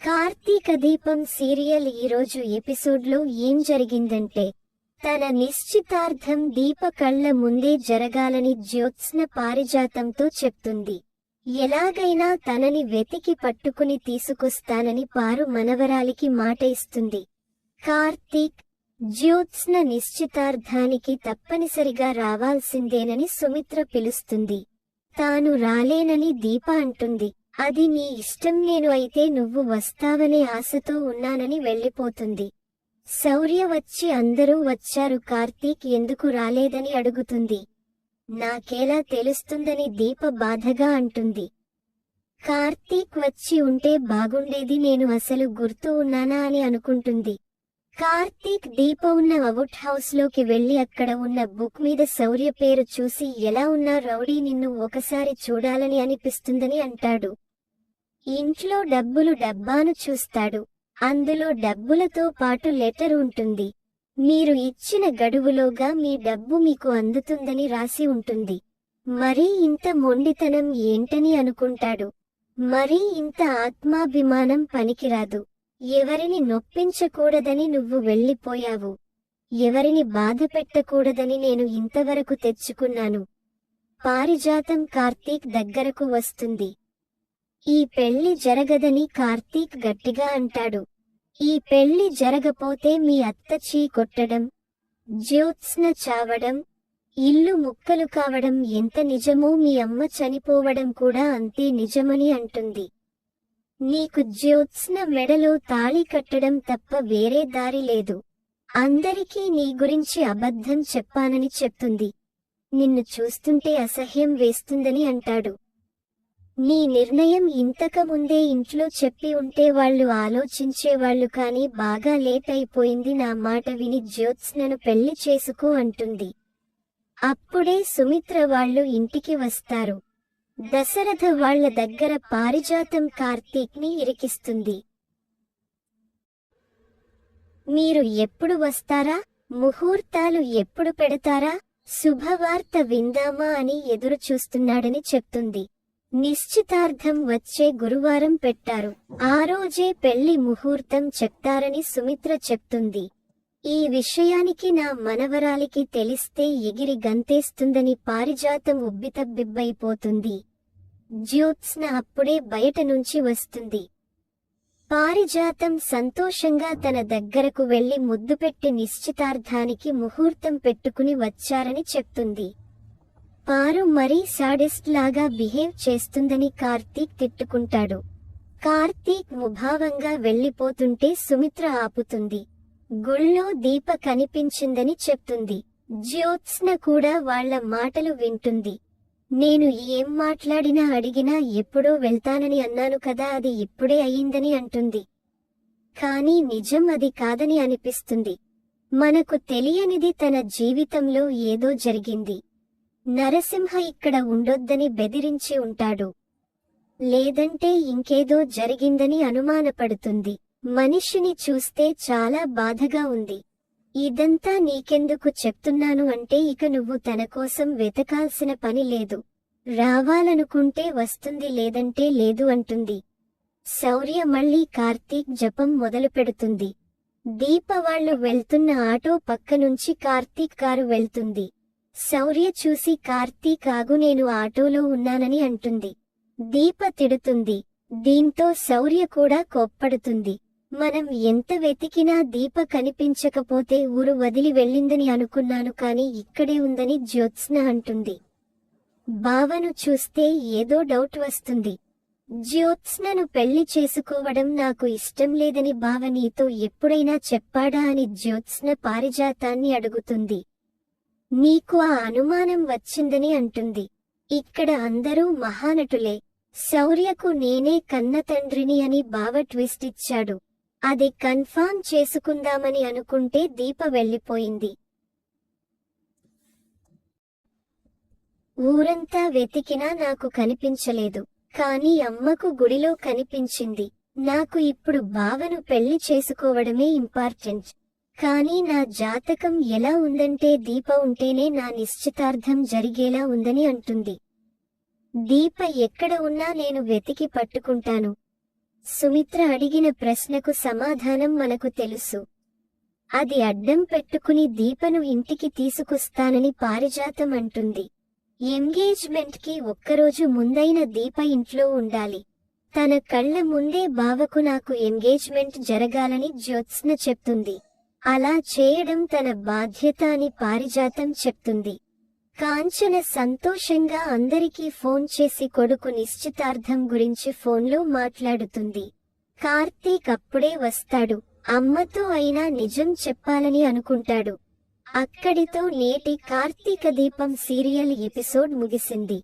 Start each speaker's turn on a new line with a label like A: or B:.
A: కార్తీక దీపం సీరియల్ ఈరోజు ఎపిసోడ్లో ఏం జరిగిందంటే, తన నిశ్చితార్థం దీప కళ్ల ముందే జరగాలని జ్యోత్స్న పారిజాతంతో చెప్తుంది. ఎలాగైనా తనని వెతికి పట్టుకుని తీసుకొస్తానని పారు మనవరాలికి మాట ఇస్తుంది. కార్తీక్, జ్యోత్స్న నిశ్చితార్థానికి తప్పనిసరిగా రావాల్సిందేనని సుమిత్ర పిలుస్తుంది. తాను రాలేనని దీప అంటుంది. అది నీ ఇష్టం, నేను అయితే నువ్వు వస్తావనే ఆశతో ఉన్నానని వెళ్ళిపోతుంది. శౌర్య వచ్చి అందరూ వచ్చారు, కార్తీక్ ఎందుకు రాలేదని అడుగుతుంది. నాకేలా తెలుస్తుందని దీప బాధగా అంటుంది. కార్తీక్ వచ్చి ఉంటే బాగుండేది, నేను అసలు గుర్తు ఉన్నానా అని అనుకుంటుంది. కార్తీక్ దీప ఉన్న అవుట్ హౌస్ లోకి వెళ్లి అక్కడ ఉన్న బుక్ మీద శౌర్య పేరు చూసి, ఎలా ఉన్నా రౌడీ, నిన్ను ఒకసారి చూడాలని అనిపిస్తుందని అంటాడు. ఇంట్లో డబ్బులు డబ్బాను చూస్తాడు. అందులో డబ్బులతో పాటు లెటర్ ఉంటుంది. మీరు ఇచ్చిన గడువులోగా మీ డబ్బు మీకు అందుతుందని రాసి ఉంటుంది. మరీ ఇంత మొండితనం ఏంటని అనుకుంటాడు. మరీ ఇంత ఆత్మాభిమానం పనికిరాదు. ఎవరిని నొప్పించకూడదని నువ్వు వెళ్ళిపోయావు. ఎవరిని బాధ పెట్టకూడదని నేను ఇంతవరకు తెచ్చుకున్నాను. పారిజాతం కార్తీక్ దగ్గరకు వస్తుంది. ఈ పెళ్లి జరగదని కార్తీక్ గట్టిగా అంటాడు. ఈ పెళ్లి జరగపోతే మీ అత్త చీ కొట్టడం, జ్యోత్స్న చావడం, ఇల్లు ముక్కలు కావడం ఎంత నిజమో మీ అమ్మ చనిపోవడం కూడా అంతే నిజమని అంటుంది. నీకు జ్యోత్స్న మెడలో తాళి కట్టడం తప్ప వేరే దారి లేదు. అందరికీ నీ గురించి అబద్ధం చెప్పానని చెప్తుంది. నిన్ను చూస్తుంటే అసహ్యం వేస్తుందని అంటాడు. నీ నిర్ణయం ఇంతకుముందే ఇంట్లో చెప్పి ఉంటే వాళ్ళు ఆలోచించేవాళ్లు, కానీ బాగా లేట్ అయిపోయింది. నా మాట విని జ్యోత్స్నను పెళ్లి చేసుకో అంటుంది. అప్పుడే సుమిత్ర వాళ్ళు ఇంటికి వస్తారు. దశరథ వాళ్ల దగ్గర పారిజాతం కార్తీక్ ని ఇరికిస్తుంది. మీరు ఎప్పుడు వస్తారా, ముహూర్తాలు ఎప్పుడు పెడతారా, శుభవార్త విందామా అని ఎదురు చూస్తున్నాడని చెప్తుంది. నిశ్చితార్థం వచ్చే గురువారం పెట్టారు. ఆ రోజే పెళ్లి ముహూర్తం చెప్తారని సుమిత్ర చెప్తుంది. ఈ విషయానికి నా మనవరాలికి తెలిస్తే ఎగిరి గంతేస్తుందని పారిజాతం ఉబ్బితబ్బిబ్బైపోతుంది. జ్యోత్స్న అప్పుడే బయట నుంచి వస్తుంది. పారిజాతం సంతోషంగా తన దగ్గరకు వెళ్లి ముద్దు పెట్టి నిశ్చితార్థానికి ముహూర్తం పెట్టుకుని వచ్చారని చెప్తుంది. పారు మరీ సాడిస్ట్ లాగా బిహేవ్ చేస్తుందని కార్తీక్ తిట్టుకుంటాడు. కార్తీక్ ముభావంగా వెళ్లిపోతుంటే సుమిత్ర ఆపుతుంది. గుళ్ళో దీప కనిపించిందని చెప్తుంది. జ్యోత్స్న కూడా వాళ్ల మాటలు వింటుంది. నేను ఏం మాట్లాడినా అడిగినా ఎప్పుడో వెళ్తానని అన్నాను కదా, అది ఇప్పుడే అయ్యిందని అంటుంది. కానీ నిజం అది కాదని అనిపిస్తుంది. మనకు తెలియనిది తన జీవితంలో ఏదో జరిగింది. నరసింహ ఇక్కడ ఉండొద్దని బెదిరించి ఉంటాడు. లేదంటే ఇంకేదో జరిగిందని అనుమానపడుతుంది. మనిషిని చూస్తే చాలా బాధగా ఉంది. ఇదంతా నీకెందుకు చెప్తున్నాను అంటే, ఇక నువ్వు తన కోసం వెతకాల్సిన పని లేదు. రావాలనుకుంటే వస్తుంది, లేదంటే లేదు అంటుంది. శౌర్య మళ్లీ కార్తీక్ జపం మొదలు పెడుతుంది. దీప వాళ్లు వెళ్తున్న ఆటో పక్క నుంచి కార్తీక్ కారు వెళ్తుంది. శౌర్య చూసి, కార్తీక్ ఆగు, నేను ఆటోలో ఉన్నానని అంటుంది. దీప తిడుతుంది. దీంతో శౌర్య కూడా కోప్పడుతుంది. మనం ఎంత వెతికినా దీప కనిపించకపోతే ఊరు వదిలి వెళ్ళిందని అనుకున్నాను, కానీ ఇక్కడే ఉందని జ్యోత్స్న అంటుంది. బావను చూస్తే ఏదో డౌట్ వస్తుంది. జ్యోత్స్నను పెళ్లి చేసుకోవడం నాకు ఇష్టం లేదని బావ నీతో ఎప్పుడైనా చెప్పాడా అని జ్యోత్స్న పారిజాతాన్ని అడుగుతుంది. నీకు ఆ అనుమానం వచ్చిందని అంటుంది. ఇక్కడ అందరూ మహానటులే. శౌర్యకు నేనే కన్నతండ్రిని అని బావ ట్విస్ట్ ఇచ్చాడు. అది కన్ఫర్మ్ చేసుకుందామని అనుకుంటే దీప వెళ్లిపోయింది. ఊరంతా వెతికినా నాకు కనిపించలేదు, కానీ అమ్మకు గుడిలో కనిపించింది. నాకు ఇప్పుడు బావను పెళ్లి చేసుకోవడమే ఇంపార్టెంట్. కానీ నా జాతకం ఎలా ఉందంటే, దీప ఉంటేనే నా నిశ్చితార్థం జరిగేలా ఉందని అంటుంది. దీప ఎక్కడ ఉన్నా నేను వెతికి పట్టుకుంటాను. సుమిత్ర అడిగిన ప్రశ్నకు సమాధానం మనకు తెలుసు. అది అడ్డం పెట్టుకుని దీపను ఇంటికి తీసుకొస్తానని పారిజాతం అంటుంది. ఎంగేజ్మెంట్ కి ఒక్కరోజు ముందైన దీప ఇంట్లో ఉండాలి. తన కళ్ల ముందే బావకు నాకు ఎంగేజ్మెంట్ జరగాలని జ్యోత్స్న చెప్తుంది. అలా చేయడం తన బాధ్యత అని పారిజాతం చెప్తుంది. కాంచన సంతోషంగా అందరికీ ఫోన్ చేసి కొడుకు నిశ్చితార్థం గురించి ఫోన్లో మాట్లాడుతుంది. కార్తీక్ అప్పుడే వస్తాడు. అమ్మతో అయినా నిజం చెప్పాలని అనుకుంటాడు. అక్కడితో నేటి కార్తీక దీపం సీరియల్ ఎపిసోడ్ ముగిసింది.